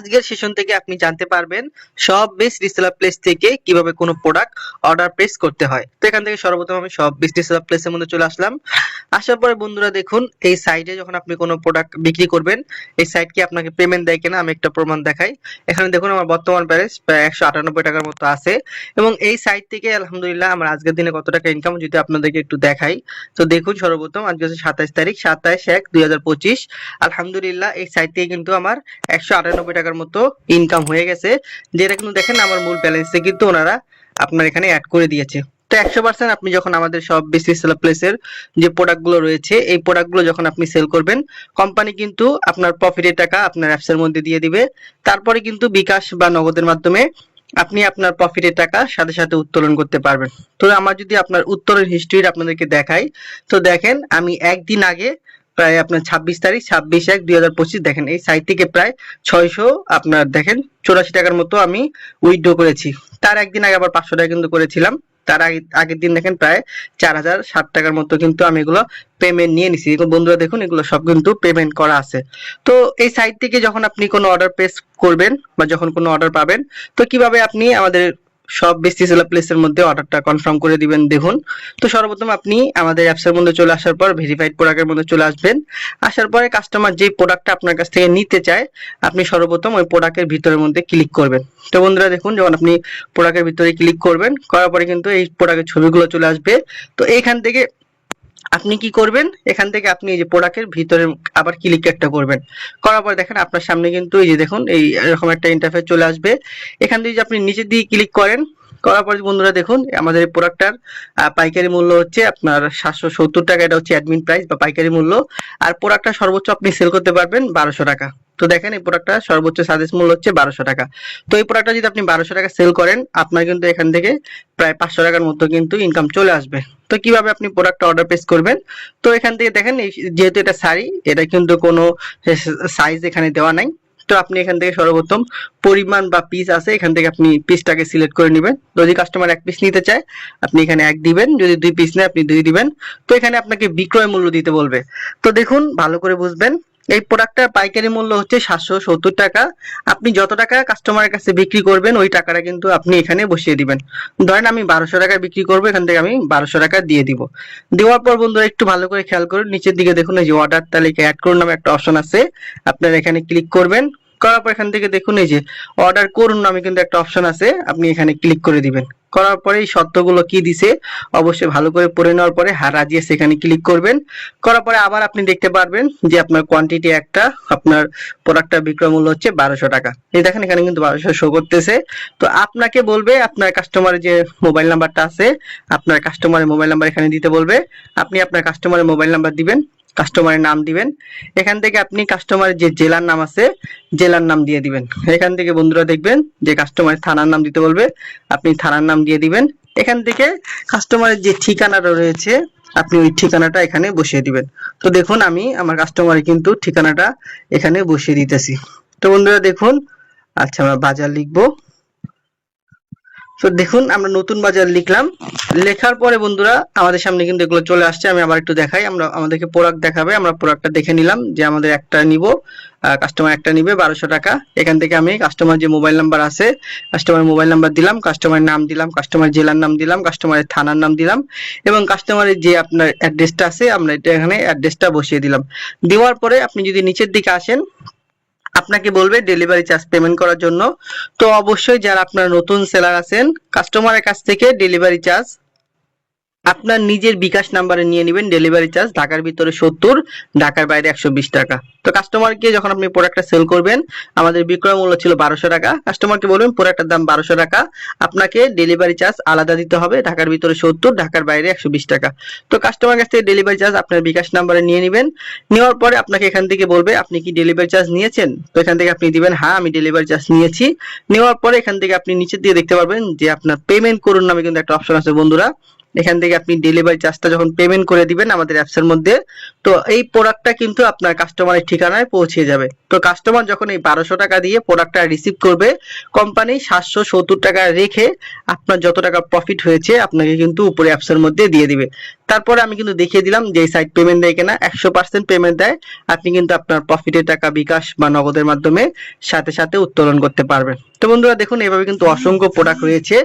আজকের সেশন থেকে আপনি জানতে পারবেন সব বেস্ট রিসেলার প্লেস থেকে কিভাবে কোনো প্রোডাক্ট অর্ডার প্লেস করতে হয়। তো এখান থেকে সর্বপ্রথম আমি সব বেস্ট রিসেলার প্লেসের মধ্যে চলে আসলাম। আসার পরে বন্ধুরা দেখুন, এই সাইটে যখন আপনি কোনো প্রোডাক্ট বিক্রি করবেন, এই সাইট কি আপনাকে পেমেন্ট দেয় কিনা আমি একটা প্রমাণ দেখাই। এখানে দেখুন আমার বর্তমান ব্যালেন্স প্রায় 198 টাকার মতো আছে এবং এই সাইট থেকে আলহামদুলিল্লাহ আমার আজকের দিনে কত টাকা ইনকাম যদি আপনাদেরকে একটু দেখাই। তো দেখুন, সর্বপ্রথম আজকে হচ্ছে 27 তারিখ, 27/1/2025। আলহামদুলিল্লাহ এই সাইট থেকে কিন্তু আমার 198 টাকার মতো ইনকাম হয়ে গেছে, যেটা কিন্তু দেখেন আমার মূল ব্যালেন্সে কিন্তু ওনারা আপনার এখানে অ্যাড করে দিয়েছে। তো 100% আপনি যখন আমাদের সব বেসিস সেল প্লেসের যে প্রোডাক্টগুলো রয়েছে এই প্রোডাক্টগুলো যখন আপনি সেল করবেন, কোম্পানি কিন্তু আপনার প্রফিটের টাকা আপনার অ্যাপসের মধ্যে দিয়ে দিবে। তারপরে কিন্তু বিকাশ বা নগদের মাধ্যমে আপনি আপনার প্রফিটের টাকা সাথে সাথে উত্তোলন করতে পারবেন। তো আমার যদি আপনার উত্তোলন হিস্ট্রি আপনাদেরকে দেখাই, তো দেখেন আমি একদিন আগে প্রায় আপনার 26 তারিখ 26/1/2025 দেখেন এই সাইট থেকে প্রায় 600 আপনার দেখেন 84 টাকার মতো আমি উইথড্র করেছি। তার একদিন আগে আবার 500 টাকা কিন্তু করেছিলাম। তার আগের দিন দেখেন প্রায় 4060 টাকার মতো কিন্তু আমি এগুলো পেমেন্ট নিয়ে নিছি। বন্ধুরা দেখুন, এগুলো সব কিন্তু পেমেন্ট করা আছে। তো এই সাইট থেকে যখন আপনি কোনো অর্ডার প্লেস করবেন বা যখন কোনো অর্ডার পাবেন, তো কিভাবে আপনি আমাদের সব বেস্ট সেলার প্লেসের মধ্যে অর্ডারটা কনফার্ম করে দিবেন দেখুন। তো সর্বপ্রথম আপনি আমাদের অ্যাপসের মধ্যে চলে আসার পর ভেরিফাইড প্রোডাক্টের মধ্যে চলে আসবেন। আসার পরে কাস্টমার যে প্রোডাক্টটা আপনার কাছ থেকে নিতে চায়, আপনি সর্বপ্রথম ওই প্রোডাক্টের ভিতরের মধ্যে ক্লিক করবেন। তো বন্ধুরা দেখুন, যখন আপনি প্রোডাক্টের ভিতরে ক্লিক করবেন, করার পরে কিন্তু এই প্রোডাক্টের ছবিগুলো চলে আসবে। তো এইখান থেকে আপনি কি করবেন, এখান থেকে আপনি এই যে প্রোডাক্টের ভিতরে আবার ক্লিক একটা করবেন। করার পরে দেখেন আপনার সামনে কিন্তু এই যে দেখুন এই এরকম একটা ইন্টারফেস চলে আসবে। এখান থেকে যে আপনি নিচের দিকে ক্লিক করেন, করার পরে বন্ধুরা দেখুন আমাদের এই প্রোডাক্টটার পাইকারি মূল্য হচ্ছে আপনার 770 টাকা। এটা হচ্ছে অ্যাডমিন প্রাইস বা পাইকারি মূল্য। আর প্রোডাক্টটা সর্বোচ্চ আপনি সেল করতে পারবেন 1200 টাকা। তো দেখেন এই প্রোডাক্টটা সর্বোচ্চ সাজেস্ট মূল্য হচ্ছে 1200 টাকা। তো এই প্রোডাক্টটা যদি আপনি 1200 টাকা সেল করেন, আপনার কিন্তু এখান থেকে প্রায় 500 টাকার মতো কিন্তু ইনকাম চলে আসবে। তো কিভাবে আপনি প্রোডাক্টটা অর্ডার প্লেস করবেন, তো এখান থেকে দেখেন যেহেতু এটা শাড়ি, এটা কিন্তু কোনো সাইজ এখানে দেওয়া নাই। তো আপনি এখান থেকে সর্বপ্রথম পরিমাণ বা পিস আছে, এখান থেকে আপনি পিসটাকে সিলেক্ট করে নেবেন। যদি কাস্টমার এক পিস নিতে চায় আপনি এখানে এক দিবেন, যদি 2 পিস নেয় আপনি 2 দিবেন। তো এখানে আপনাকে বিক্রয় মূল্য দিতে বলবে। তো দেখুন ভালো করে বুঝবেন, এই প্রোডাক্টটার পাইকারি মূল্য হচ্ছে 770 টাকা। আপনি যত টাকা কাস্টমারের কাছে বিক্রি করবেন ওই টাকাটা কিন্তু আপনি এখানে বসিয়ে দিবেন। ধরেন আমি 1200 টাকায় বিক্রি করবো, এখান থেকে আমি 1200 টাকা দিয়ে দিব। দেওয়ার পর বন্ধুরা একটু ভালো করে খেয়াল করুন, নিচের দিকে দেখুন এই যে অর্ডার তালিকা অ্যাড করুন নামে একটা অপশন আছে, আপনারা এখানে ক্লিক করবেন। করার পর এখান থেকে দেখুন এই যে অর্ডার করুন নামে কিন্তু একটা অপশন আছে, আপনি এখানে ক্লিক করে দিবেন। করার পরে এই শর্তগুলো কি দিছে অবশ্যই ভালো করে পড়ে নেওয়ার পরে রাজি আছে এখানে ক্লিক করবেন। করার পরে আবার আপনি দেখতে পারবেন যে আপনার কোয়ান্টিটি একটা, আপনার প্রোডাক্টটা বিক্রয় মূল্য হচ্ছে 1200 টাকা। এই দেখেন এখানে কিন্তু 1200 শো করতেছে। তো আপনাকে বলবে আপনার কাস্টমারের যে মোবাইল নাম্বারটা আছে, আপনার কাস্টমারের মোবাইল নাম্বার এখানে দিতে বলবে। আপনি আপনার কাস্টমারের মোবাইল নাম্বার দিবেন, কাস্টমারের নাম দিবেন। এখান থেকে আপনি কাস্টমারের যে জেলার নাম আছে জেলার নাম দিয়ে দিবেন। এখান থেকে বন্ধুরা দেখবেন যে কাস্টমারের থানার নাম দিতে বলবে, আপনি থানার নাম দিয়ে দিবেন। এখান থেকে কাস্টমারের যে ঠিকানাটা রয়েছে আপনি ওই ঠিকানাটা এখানে বসিয়ে দিবেন। তো দেখুন আমি আমার কাস্টমারের কিন্তু ঠিকানাটা এখানে বসিয়ে দিতেছি। তো বন্ধুরা দেখুন, আচ্ছা আমরা বাজার লিখবো। তো দেখুন আমরা নতুন বাজার লিখলাম। লেখার পরে বন্ধুরা আমাদের সামনে কিন্তু এগুলো চলে আসছে। আমি আবার একটু দেখাই, আমরা আমাদেরকে প্রোডাক্ট দেখাবে, আমরা প্রোডাক্টটা দেখে নিলাম যে আমাদের একটা নিব, কাস্টমার একটা নিবে 1200 টাকা। এখান থেকে আমি কাস্টমার যে মোবাইল নাম্বার আছে কাস্টমার মোবাইল নাম্বার দিলাম, কাস্টমার নাম দিলাম, কাস্টমার জেলার নাম দিলাম, কাস্টমারের থানার নাম দিলাম এবং কাস্টমারের যে আপনার অ্যাড্রেসটা আছে আমরা এটা এখানে অ্যাড্রেসটা বসিয়ে দিলাম। দেওয়ার পরে আপনি যদি নিচের দিকে আসেন, আপনাকে বলবে ডেলিভারি চার্জ পেমেন্ট করার জন্য। তো অবশ্যই যারা আপনার নতুন সেলার আছেন, কাস্টমারের কাছ থেকে ডেলিভারি চার্জ আপনার নিজের বিকাশ নাম্বারে নিয়ে নেবেন। ডেলিভারি চার্জ ঢাকার ভিতরে 70, ঢাকার বাইরে 120 টাকা। তো কাস্টমারকে যখন আপনি প্রোডাক্টটা সেল করবেন, আমাদের বিক্রয় মূল্য ছিল 1200 টাকা, কাস্টমারকে বলবেন প্রোডাক্টের দাম 1200 টাকা, আপনাকে ডেলিভারি চার্জ আলাদা দিতে হবে, ঢাকার ভিতরে 70, ঢাকার বাইরে 120 টাকা। তো কাস্টমার কাছ থেকে ডেলিভারি চার্জ আপনার বিকাশ নাম্বারে নিয়ে নেবেন। নেওয়ার পরে আপনাকে এখান থেকে বলবে আপনি কি ডেলিভারি চার্জ নিয়েছেন। তো এখান থেকে আপনি দিবেন হ্যাঁ আমি ডেলিভারি চার্জ নিয়েছি। নেওয়ার পরে এখান থেকে আপনি নিচের দিকে দেখতে পারবেন যে আপনার পেমেন্ট করুন নামে কিন্তু একটা অপশন আছে বন্ধুরা। এখান থেকে আপনি ডেলিভারি চার্জটা যখন পেমেন্ট করে দিবেন আমাদের অ্যাপসের মধ্যে, তো এই প্রোডাক্টটা কিন্তু আপনার কাস্টমারের ঠিকানায় পৌঁছে যাবে। তো কাস্টমার যখন এই 1200 টাকা দিয়ে প্রোডাক্টটা রিসিভ করবে, কোম্পানি 770 টাকা রেখে আপনার যত টাকা প্রফিট হয়েছে আপনাকে কিন্তু উপরে অ্যাপসের মধ্যে দিয়ে দিবে। তারপরে আমি কিন্তু দেখিয়ে দিলাম যে সাইট পেমেন্ট দেয় কিনা। 100% পেমেন্ট দেয়, আপনি কিন্তু আপনার প্রফিটের টাকা বিকাশ বা নগদের মাধ্যমে সাথে সাথে উত্তোলন করতে পারবেন। তো বন্ধুরা দেখুন, এভাবে কিন্তু অসংখ্য প্রোডাক্ট রয়েছে,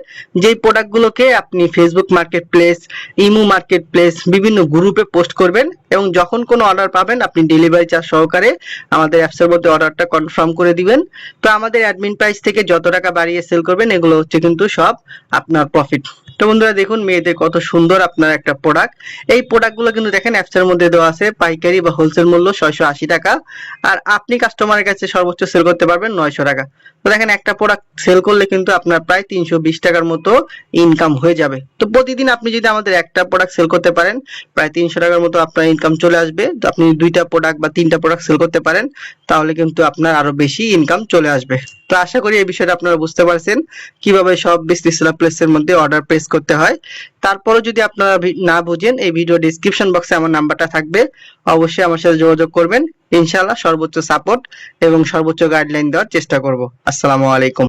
যেই প্রোডাক্টগুলোকে আপনি Facebook market place, imo market place, বিভিন্ন গ্রুপে পোস্ট করবেন এবং যখন কোনো অর্ডার পাবেন আপনি ডেলিভারি চার্জ সহকারে আমাদের অ্যাপসের মধ্যে অর্ডারটা কনফার্ম করে দিবেন। তো আমাদের অ্যাডমিন প্রাইস থেকে যত টাকা বাড়িয়ে সেল করবেন এগুলো হচ্ছে কিন্তু সব আপনার প্রফিট। তো বন্ধুরা দেখুন, মেয়েদের কত সুন্দর আপনার একটা প্রোডাক্ট। এই প্রোডাক্টগুলো কিন্তু দেখেন অ্যাপসের মধ্যে দেওয়া আছে পাইকারি বা হোলসেল মূল্য 680 টাকা, আর আপনি কাস্টমারের কাছে সর্বোচ্চ সেল করতে পারবেন 900 টাকা। তো দেখেন একটা প্রোডাক্ট সেল করলে কিন্তু আপনার প্রায় 320 টাকার মতো ইনকাম হয়ে যাবে। তো প্রতিদিন আপনি যদি আমাদের একটা প্রোডাক্ট সেল করতে পারেন প্রায় 300 টাকার মতো আপনার ইনকাম চলে আসবে। তো আপনি দুইটা প্রোডাক্ট বা তিনটা প্রোডাক্ট সেল করতে পারেন, তাহলে কিন্তু আপনার আরো বেশি ইনকাম চলে আসবে। তো আশা করি এই বিষয়টা আপনারা বুঝতে পারছেন কিভাবে সব বিজনেস প্লেসের মধ্যে অর্ডার প্লেস করতে হয়। তারপরে যদি আপনারা না বুঝেন, এই ভিডিও ডেসক্রিপশন বক্সে আমার নাম্বারটা থাকবে, অবশ্যই আমার সাথে যোগাযোগ করবেন। ইনশাআল্লাহ সর্বোচ্চ সাপোর্ট এবং সর্বোচ্চ গাইডলাইন দেওয়ার চেষ্টা করব। আসসালামু আলাইকুম।